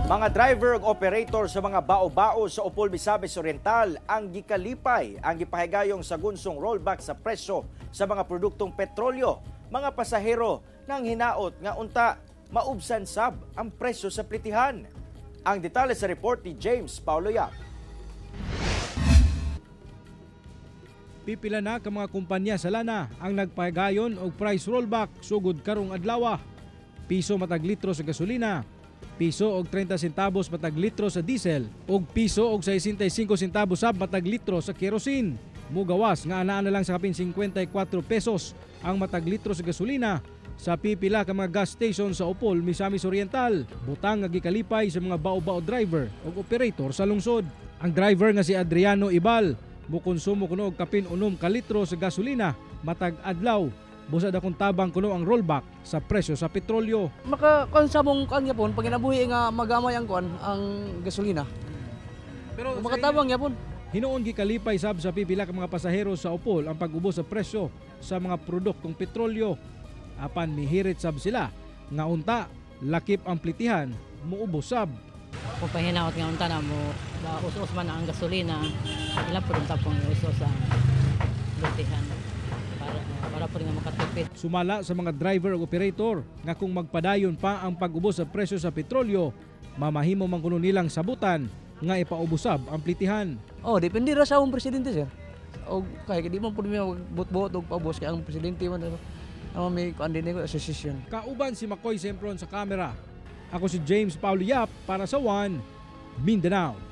Mga driver ug operator sa mga bao-bao sa Upol Misamis Oriental ang gikalipay ang gipahigayong sa gunsong rollback sa presyo sa mga produktong petrolyo. Mga pasahero nang hinaot nga unta maubsan sab ang presyo sa plitihan. Ang detalye sa report ni James Paulo Yap. Pipila na ka mga kumpanya sa lana ang nagpahigayon og price rollback sugod karong adlaw. Piso matag litro sa gasolina, piso og 30 centavos matag litro sa diesel ug piso og 65 centavos sab matag litro sa kerosene. Mugawas nga anaa na lang sa kapin 54 pesos ang matag litro sa gasolina sa pipila ka mga gas station sa Upol Misamis Oriental. Butang nga gikalipay sa mga bao-bao driver ug operator sa lungsod. Ang driver nga si Adriano Ibal mukonsumo kuno og kapin 6 ka litro sa gasolina matag adlaw. Busad akong tabang kuno ang rollback sa presyo sa petrolyo. Makakuan sa mong kan yapon pag inabuhi nga magamay ang kuan ang gasolina. Pero Makatabang yapon. hinoon gikalipay sab sa pipila ka mga pasahero sa Upol ang pag-ubos sa presyo sa mga produktong petrolyo. Apan mihirit sab sila nga unta lakip ang plitihan muubos sab. Kung pahinaot nga unta na mo us-us man ang gasolina, ilan po rin tapong us-us ang lutihan para po rin nga makatipid. Sumala sa mga driver ug operator nga kung magpadayon pa ang pag-ubos sa presyo sa petrolyo, mamahimo man kuno nilang sabutan nga ipaubosab ang plitihan. Oh, depende ra sa akong presidente sir. O kay di man pud mi buot-buot og paubos kay ang presidente man may kuan din ko association. Kauban si Makoy Sempron sa kamera. Ako si James Paulo Yap para sa One Mindanao.